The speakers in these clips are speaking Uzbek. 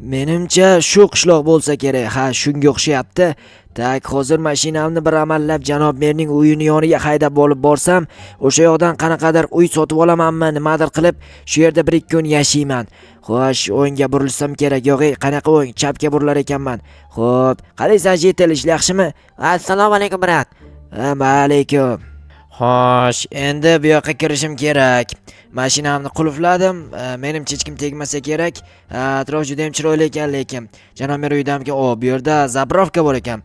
Menimcha shu qishloq bo'lsa kerak. Ha, shunga o'xshayapti. Tak, hozir mashinamni bir amallab janob merning uyini yoniga haydab olib borsam, o'sha yoqdan qanaqadir uy sotib olamanmi, nimadir qilib, shu yerda 1-2 kun yashayman. Xo'sh, o'ngga burilsam kerak. Yo'q, qanaqa o'ng? Chapga burilar ekanman. Xo'p, qalaysan Jetel, ish yaxshimi? Assalomu alaykum brat. Alaykum. Xo'sh, endi bu yoqqa kirishim kerak. Mashinamni qulfladim. Menimcha hech kim tegmasa kerak. Atrof juda ham chiroyli ekan, lekin janob mer uyidamki, bu yerda zabrovka bor ekan.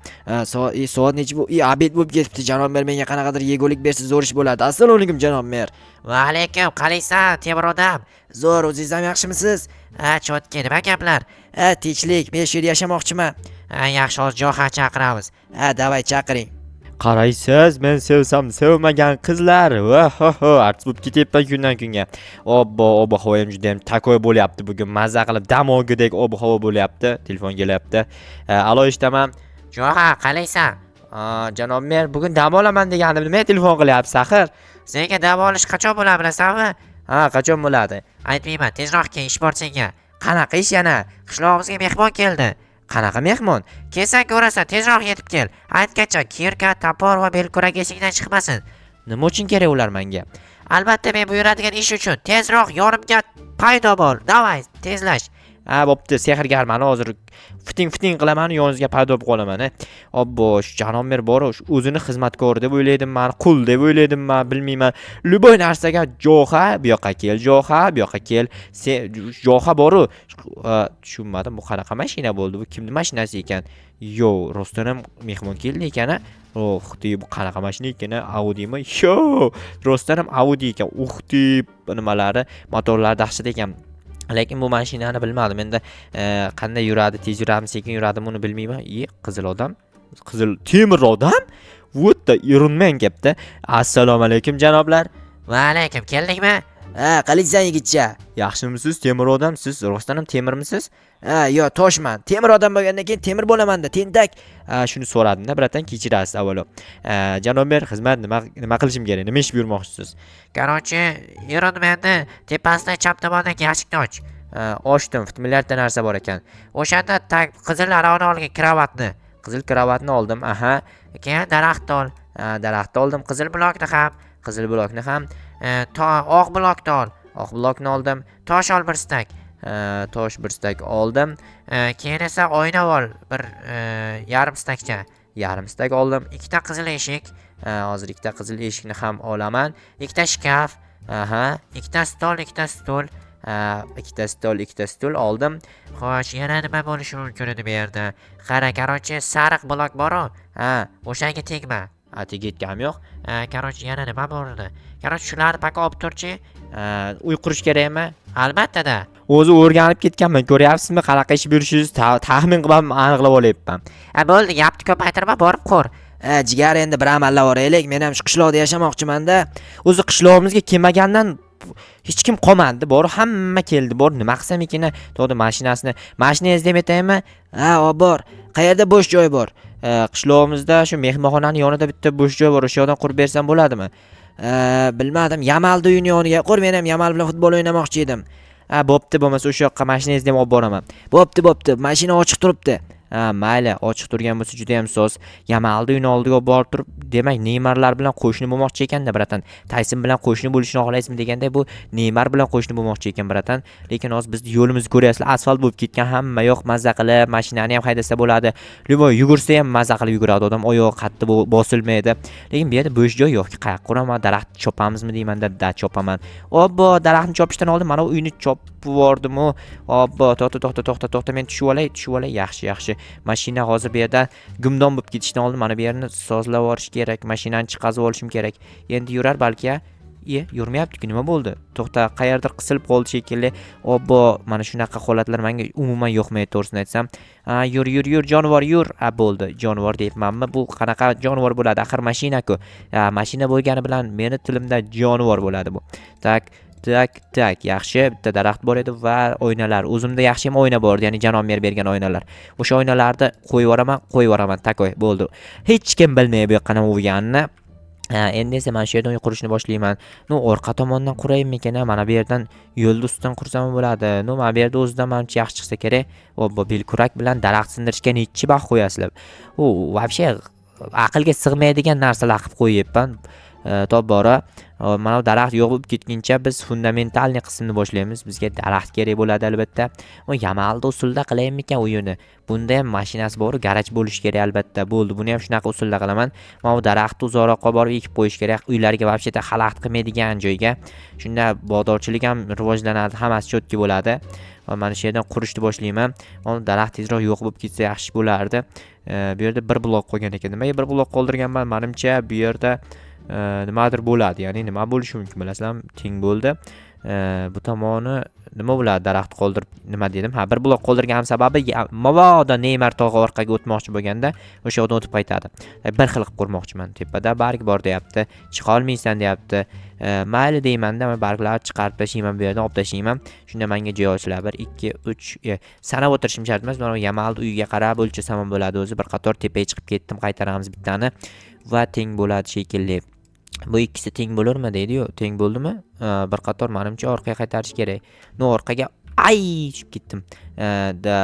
Soat necha bu? Obed bo'lib ketibdi. Janob mer menga qanaqadir yegulik bersa zo'r ish bo'ladi. Assalomu alaykum janob mer. Va alaykum, qalaysan, temir odam? Zo'r, o'zingiz ham yaxshimisiz? Chotki, nima gaplar? Tinchlik, men shu yerda yashamoqchiman. Yaxshi, hozir Jo'xa chaqiramiz. Davay chaqiring. Qaraysiz, men sevsam sevmagan qizlar. Voho, artist bo'lib ketyapman kundan kunga. Ob-havoyim juda ham takoy bo'lyapti bugun. Mazza qilib dam olgudek ob-havo bo'lyapti. Telefon kelyapti. Alo, eshitaman. Jo'xa, qalaysan? Janob mer, bugun dam olaman degandim. Nima telefon qilyapsiz axir? Senga dam olish qachon bo'ladi bilasanmi? Qachon bo'ladi? Aytmayman, tezroq kel, ish bor senga. Qanaqa ish yana? Qishlog'imizga mehmon keldi. Qanaqa mehmon? Kelsan ko'rasan, tezroq yetib kel. Aytgancha kirka, tapor va belkurak eshikdan chiqmasin. Nima uchun kerak ular menga? Albatta men buyuradigan ish uchun. Tezroq yonimga paydo bo'l. Davay, tezlash. Bo'pti, sehrgarman hozir fiting qilaman, yoningizga paydo bo'lib qolaman. Shu janob mer bor, o'zini xizmatkor deb o'ylaydim men, qul deb o'ylaydim men, bilmayman. Luboy narsaga Jo'xa, bu yoqqa kel, Jo'xa, bu yoqqa kel. Jo'xa bor-ku. Tushunmadim, bu qanaqa mashina bo'ldi? Bu kimning mashinasi ekan? Yo, rostdan ham mehmon keldi ekan. Uxti, bu qanaqa mashina ekan? Audi'mi? Yo, rostdan ham Audi ekan. Uxti, nimalari, motorlari dahshat ekan. Lekin bu mashinani bilmadim. Endi qanday yuradi, tez yuradimi, sekin yuradimi uni bilmayman. Qizil odam, qizil temir odam. Votda Ironman gapda. Assalomu alaykum janoblar. Va alaykum, keldingmi? Qalaysan yigitcha? Yaxshimisiz, temir odam? Siz rostdan ham temirmisiz? Yo'q, toshman. Temir odam bo'lgandan keyin temir bo'laman-da, tentak. Shuni so'radim-da, biratan kechirasiz avvalo. Janob mer, xizmat nima qilishim kerak? Nima ish buyurmoqchisiz? Qarochi, Ironmanni tepasida chap tomondagi yashikni och. Ochdim, 1 milliardta narsa bor ekan. O'shanda qizil aravani olgan kravatni. Qizil kravatni oldim. Keyin daraxt ol. Daraxtni oldim, Qizil blokni ham. Oq blokni ol. Oq blokni oldim. Tosh ol bir stak. Tosh bir stak oldim. Keyin esa oyna ol, bir yarim stakcha. Yarim stak oldim. 2 ta qizil eshik. Hozir 2 ta qizil eshikni ham olaman. 2 ta shkaf. 2 ta stol, 2 ta stul. 2 ta stol, 2 ta stul oldim. Xo'sh, yana nima bo'lishi mumkin edi bu yerda? Qara, qarochi, sariq blok bor-ku. O'shanga tegma. Tegayotganim yo'q. Qarochi, yana nima bor edi? Qarochi, shularni paka olib turchi. Uy qurish kerakmi? Albatta-da. O'zi o'rganib ketganman. Ko'ryapsizmi, qanaqa ish burishingizni taxmin qilib aniqlab olyapman. Bo'ldi, gapni ko'paytirma, borib qur. Jigar, endi bir amallab oraylik. Men ham shu qishloqda yashamoqchiman-da. O'zi qishlog'imizga kelmagandan hech kim qolmadi. Hamma keldi. Nima qilsam ekan? To'g'ri, mashinangizni deb aytaymi? Bor. Qayerda bo'sh joy bor? Qishlog'imizda shu mehmonxonaning yonida bitta bo'sh joy bor. O'sha yerdan qurib bersam bo'ladimi? Bilmadim. Yamalni uyini yoniga qur. Men ham Yamal bilan futbol o'ynamoqchi edim. Bo'pti, bo'lmasa o'sha yoqqa mashinangizni ham olib boraman. Bo'pti. Mashina ochiq turibdi. Mayli, ochiq turgan bo'lsa juda ham soz. Yamalni uyini oldiga borib turib, demak, Neymarlar bilan qo'shni bo'lmoqchi ekan-da, bratan. Tayson bilan qo'shni bo'lishni xohlaysizmi deganda, bu Neymar bilan qo'shni bo'lmoqchi ekan, bratan. Lekin hozir biz yo'limizni ko'ryapsizlar, asfalt bo'lib ketgan, hamma yo'q mazza qilib, mashinani ham haydasa bo'ladi. Luboy yugursa ham mazza qilib yuguradi odam, oyog'i qattiq bosilmaydi. Lekin bu yerda bo'sh joy yo'q. Qayoqqa quraman, daraxt chopamizmi deymanda, chopaman. Daraxtni chopishdan oldin mana uyni chopib yubordim-ku. To'xta, men tushib olay. Yaxshi. Mashina hozir bu yerda gumdon bo'lib ketishdan oldin mana bu yerni sozlab olish kerak, mashinani chiqazib olishim kerak. Endi yurar balki. Yurmayapti-ku, nima bo'ldi? To'xta, qayerdir qisilib qoldi shekilli. Mana shunaqa holatlar menga umuman yo'qmaydi, to'g'risini aytsam. Yur, jonivor, yur. Bo'ldi, jonivor deyapmanmi? Bu qanaqa jonivor bo'ladi? Axir mashina-ku. Mashina bo'lgani bilan meni tilimda jonivor bo'ladi bu. Tak, yaxshi. Bitta daraxt bor edi va oynalar. O'zimda yaxshi ham oyna bor, ya'ni janob mer bergan oynalar. O'sha oynalarni qo'yib yuboraman, takoy bo'ldi. Hech kim bilmaydi bu yoqqa nima bo'lganini. Endi esa mana shu yerdan uy qurishni boshlayman. No, orqa tomondan quraymikan, mana bu yerdan yo'lni ustidan qursam bo'ladi. No, mana bu yerda o'zidan manimcha yaxshi chiqsa kerak. Obbo, belkurak bilan daraxt sindirishga nechi baxt qo'yasizlar. U вообще aqlga sig'maydigan narsalar qilib qo'yyapman. To'g'ri, mana bu daraxt yo'q bo'lib ketguncha biz fundamentalniy qismni boshlaymiz. Bizga daraxt kerak bo'ladi albatta. O yamalda usulda qilaymikan uyini. Bunda ham mashinasi bor, garaj bo'lishi kerak albatta. Bo'ldi, buni ham shunaqa usulda qilaman. Mana bu daraxtni uzoqroqqa borib ekib qo'yish kerak. Uylarga вообще-то xalaqit qilmaydigan joyga. Shunda bozorchilik ham rivojlanadi, hammasi chotki bo'ladi. Va mana shu yerdan qurishni boshlayman. Mana daraxt tezroq yo'q bo'lib ketsa yaxshi bo'lardi. Bu yerda bir blok qolgan ekan. Nimaga bir blok qoldirganman? Menimcha bu yerda nimadir bo'ladi. Ya'ni nima bo'lishi mumkin bilasizlarmi? Teng bo'ldi. Bu tomoni nima bo'ladi? Daraxt qoldirib nima dedim? Ha, bir blok qoldirganim sababi mabodo Neymar tog'i orqaga o'tmoqchi bo'lganda o'sha yerdan o'tib qaytadi. Bir xil qilib qurmoqchiman. Tepada barg bor deyapti. Chiqa olmaysan deyapti. Mayli deymanda, men barglarni chiqarib tashlayman, bu yerdan olib tashlayman. Shunda menga joy ochiladi. 1 2 3 sanab o'tirishim shart emas. Mana Yamalni uyiga qarab o'lchasam ham bo'ladi o'zi. Bir qator tepaga chiqib ketdim, qaytaramiz bittani va teng bo'ladi shekilli. Bu ikkisi teng bo'larmi deydi-yu, teng bo'ldimi? Bir qator menimcha orqaga qaytarish kerak. No, orqaga tushib ketdim.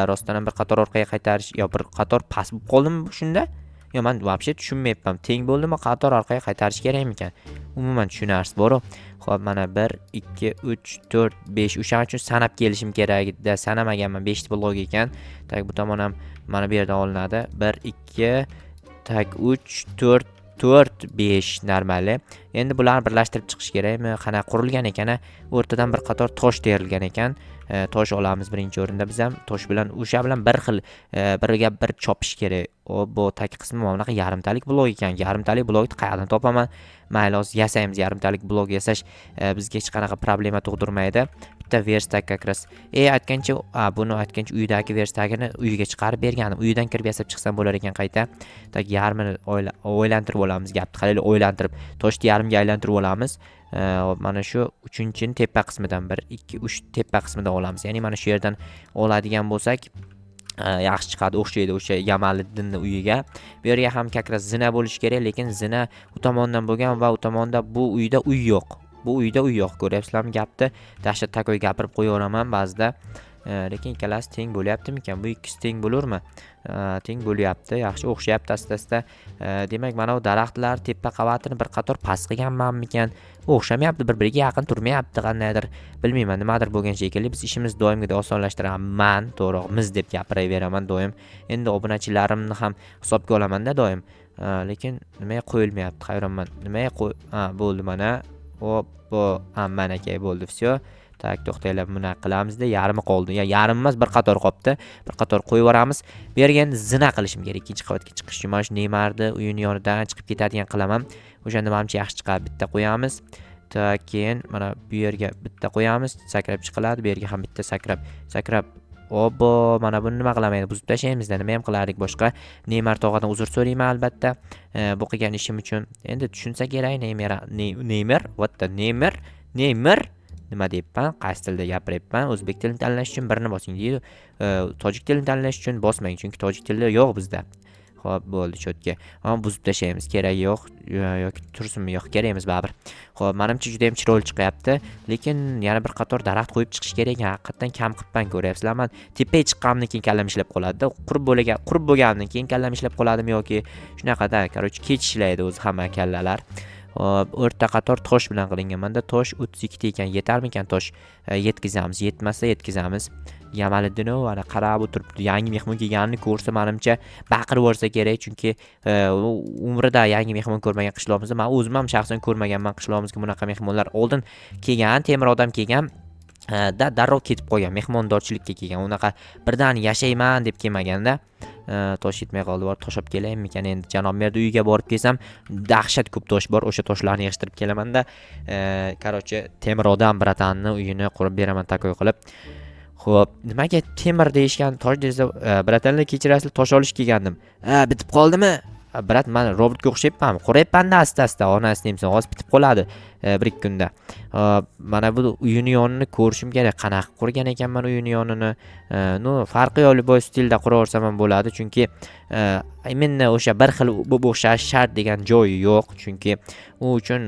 Rostdan ham bir qator orqaga qaytarish, yo bir qator past bo'lib qoldimi shunda? Yo, men вообще tushunmayapman. Teng bo'ldimi, qator orqaga qaytarish kerakmikan? Umuman tushunarsiz bor-ku. Xo'p, mana 1 2 3 4 5 o'shaning uchun sanab kelishim kerak edi. Sanamaganman, 5 ta blok ekan. Tak, bu tomon ham mana bu yerdan olinadi. 1 2 tak 3 4 5 normali. Endi bularni birlashtirib chiqish kerakmi? Qanaqa qurilgan ekan? O'rtadan bir qator tosh terilgan ekan. Tosh olamiz birinchi o'rinda biz ham. Tosh bilan o'sha bilan bir xil biriga bir chopish kerak. Bu tagi qismi mana bunaqa yarimtalik blok ekan. Yarimtalik blokni qayerdan topaman? Mayli, hozir yasaymiz. Yarimtalik blok yasash bizga hech qanaqa problema tug'dirmaydi. Bitta verstak kakras. Aytgancha, buni aytgancha uydagi verstagini uyiga chiqarib berganim. Uydan kirib yasab chiqsam bo'lar ekan qayta. Tak yarmini o'ylantirib olamiz gapni. Qalay o'ylantirib, toshni yarimga aylantirib olamiz. Mana shu 3-chini tepa qismidan 1 2 3 tepa qismidan olamiz. Ya'ni mana shu yerdan oladigan bo'lsak yaxshi chiqadi, o'xshaydi o'sha Yamaliddinning uyiga. Bu yerga ham kakras zina bo'lishi kerak, lekin zina u tomondan bo'lgan va u tomonda bu uyda uy yo'q. Bu uyda uy yo'q. Ko'ryapsizlarmi gapni? Dahshat takoy gapirib qo'yaveraman ba'zida. Lekin ikkalasi teng bo'lyaptimikan? Bu ikkisi teng bo'larmi? Teng bo'lyapti. Yaxshi o'xshayapti asta-asta. Demak, mana bu daraxtlar tepa qavatini bir qator past qilganmanmikan? O'xshamayapti, bir-biriga yaqin turmayapti qandaydir. Bilmayman, nimadir bo'lgan shekilli. Biz ishimizni doimgidek osonlashtiraman, to'g'ri, deb gapiraveraman doim. Endi obunachilarimni ham hisobga olaman-da doim. Lekin nimaga qo'yilmayapti? Hayronman. Nimaga bo'ldi mana. Hop, mana aka bo'ldi, всё. Tak, to'xtanglar, buni qilamiz-da, yarmi qoldi. Ya yarim emas, bir qator qolibdi. Bir qator qo'yib yuboramiz. Bu yerga endi zina qilishim kerak. Ikkinchi qavatga chiqish uchun mana shu Neymarni uyini yonidan chiqib ketadigan qilaman. O'shanda menimcha yaxshi chiqadi. Bitta qo'yamiz. Tak, keyin mana bu yerga bitta qo'yamiz. Sakrab chiqiladi. Bu yerga ham bitta sakrab. Obbo, mana buni nima qilamiz? Buzib tashlaymiz-da. Nima ham qilardik boshqa? Neymar tog'adan uzr so'rayman albatta. Bu qilgan ishim uchun. Endi tushunsa kerak Neymar nima deyapman? Qaysi tilda gapiryapman? O'zbek tilini tanlash uchun birni bosing deydi. Tojik tilini tanlash uchun bosmang, chunki tojik tili yo'q bizda. Xo'p, bo'ldi, chotga. Ammo buzib tashlaymiz. Kerak yo'q yoki tursinmi? Yo'q, kerak emas baribir. Xo'p, menimcha juda ham chiroyli chiqyapti, lekin yana bir qator daraxt qo'yib chiqish kerak. Haqiqatan kam qilibman, ko'ryapsizlar. Men tepaga chiqqanimdan keyin kallam ishlab qoladi-da. Qurib bo'lganimdan keyin kallam ishlab qoladimi yoki shunaqada, короче, kech ishlaydi o'zi hamma kallalar. O'rta qator tosh bilan qilingan. Menda tosh 32 ekan. Yetarmikan tosh? Yetkazamiz. Yetmasa yetkazamiz. Yamaliddinov ana qarab o'tiribdi. Yangi mehmon kelganini ko'rsa, menimcha baqirib yuborsa kerak, chunki umrida yangi mehmon ko'rmagan qishloqimizda. Men o'zim ham shaxsan ko'rmaganman qishlog'imizga bunaqa mehmonlar. Oldin kelgan, temir odam kelgan, darrov ketib qolgan, mehmondorchilikka kelgan. Unaqa birdan yashayman deb kelmaganda tosh yetmay qoldi. Bor tosh olib kelaymikan endi. Janob merda uyiga borib kelsam, dahshat ko'p tosh bor. O'sha toshlarni yig'ishtirib kelamanda, короче, temir odam bratanni uyini qurib beraman takoy qilib. Xo'p, nimaga temir deyishgan? Tosh desa, bratanlar kechirasizlar, tosh olish kelgandim. Bitib qoldimi? Brat, men robotga o'xshayapman. Qurayapman-da asta-asta, onasi demsan, hozir bitib qoladi. bir kunda. Mana bu uyini yonini ko'rishim kerak, qanaqa qurgan ekanman uyini yonini. No farqi yo'q boy stilda quraversam ham bo'ladi, chunki именно o'sha bir xil bo'lib o'xshash shart degan joyi yo'q, chunki u uchun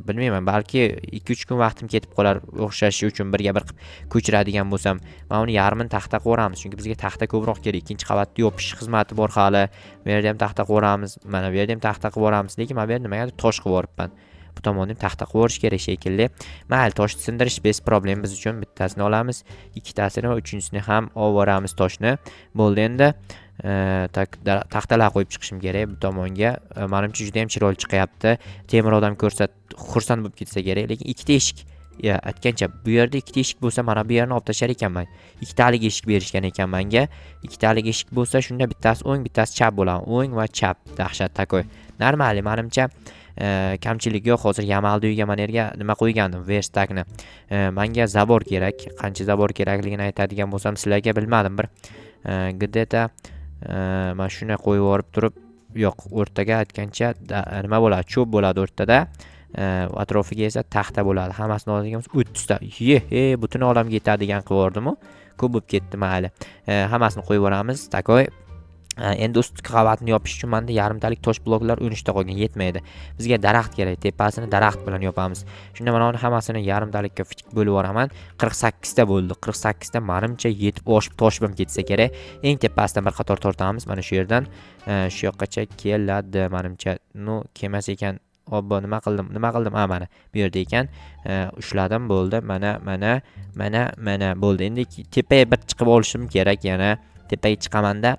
bilmayman, balki 2-3 kun vaqtim ketib qolar o'xshashi uchun birga bir ko'chiradigan bo'lsam. Mana uni yarmini taxta qo'ramiz, chunki bizga taxta ko'proq kerak. Ikkinchi qavatda yopish xizmati bor hali. Bu yerda ham taxta qo'ramiz, mana bu yerda ham taxta qilib yuboramiz, lekin mana bu yerda nimagadir tosh qilib yuboribman. Bu tomonda ham taxta qilib yuborish kerak shekilli. Mayli, toshni sindirish bez problem biz uchun. Bittasini olamiz, ikkitasini va uchinchisini ham olib yuboramiz toshni. Bo'ldi endi. Taxtalar qo'yib chiqishim kerak bu tomonga. Menimcha juda ham chiroyli chiqyapti. Temir odam ko'rsat xursand bo'lib ketsa kerak, lekin ikkita eshik aytgancha bu yerda ikkita eshik bo'lsa, mana bu yerni olib tashlar ekanman. Ikkitalik eshik berishgan ekan menga. Ikkitalik eshik bo'lsa, shunda bittasi o'ng, bittasi chap bo'ladi. O'ng va chap. Dahshat takoy. Normali, menimcha kamchilik yo'q. Hozir yamaldi uyga mana yerga nima qo'ygandim, verstakni. Menga zabor kerak. Qancha zabor kerakligini aytadigan bo'lsam, sizlarga bilmadim, bir где-то mana shuni qo'yib yuborib turib, yo'q, o'rtaga aytgancha nima bo'ladi, cho'p bo'ladi o'rtada. Atrofiga esa taxta bo'ladi. Hammasini oladigan bo'lsa 30 ta. Butun olamga yetadigan qilib yubordim-ku. Ko'p bo'lib ketdi mayli. Hammasini qo'yib yuboramiz. Takoy. Endi ustki qavatni yopish uchun menda yarimtalik tosh bloklar 13 ta qolgan, yetmaydi. Bizga daraxt kerak, tepasini daraxt bilan yopamiz. Shunda mana uni hammasini yarimtalikka fichik bo'lib yuboraman. 48 ta bo'ldi. 48 ta menimcha yetib oshib toshib ketsa kerak. Eng tepasidan bir qator tortamiz. Mana shu yerdan shu yoqqacha keladi menimcha. No, kelmas ekan. Obbo, nima qildim? Mana bu yerda ekan. Ushladim, bo'ldi. Mana bo'ldi. Endi tepaga bir chiqib olishim kerak yana. Tepaga chiqamanda,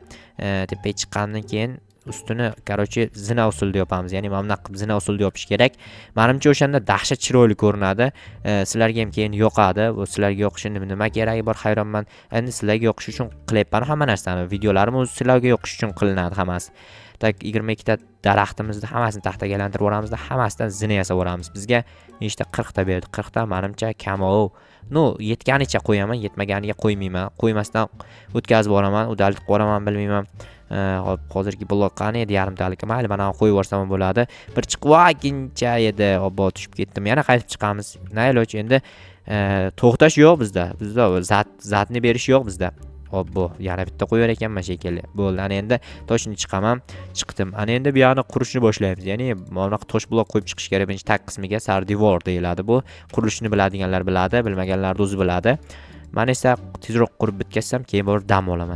tepaga chiqqandan keyin ustini, короче, zina usulida yopamiz. Ya'ni mana bunday qilib zina usulida yopish kerak. Menimcha o'shanda dahshat chiroyli ko'rinadi. Sizlarga ham keyin yoqadi. Bu sizlarga yoqishini nima keragi bor, hayronman. Endi sizlarga yoqish uchun qilyapman hamma narsani. Videolarim o'zi sizlarga yoqish uchun qilinadi hammasi. 22 ta daraxtimizni hammasini taxtaga aylantirib yuboramizda, hammasidan zina yasab yuboramiz. Bizga nechta 40 ta berdi. 40 ta menimcha kamov. No, yetganicha qo'yaman, yetmaganiga qo'ymayman. Qo'ymasdan o'tkazib yuboraman, udalib qo'raman, bilmayman. Hop, hozirgi blok qani edi, yarimtalik. Mayli, mana qo'yib yuborsam bo'ladi. Bir chiqib vakincha edi, obbo, tushib ketdim. Yana qaytib chiqamiz. Nayloj, endi to'xtash yo'q bizda. Bizda zatni berish yo'q bizda. Obbo, yana bitta qo'yar ekanman shekilli. Bo'ldi, ana endi toshni chiqaman. Chiqdim. Ana endi bu yerni qurishni boshlaymiz. Ya'ni mana tosh blok qo'yib chiqish kerak. Birinchi tag qismiga sardivor deyiladi bu. Qurilishni biladiganlar biladi, bilmaganlar o'zi biladi. Men esa tezroq qurib bitkazsam, keyin borib dam olaman.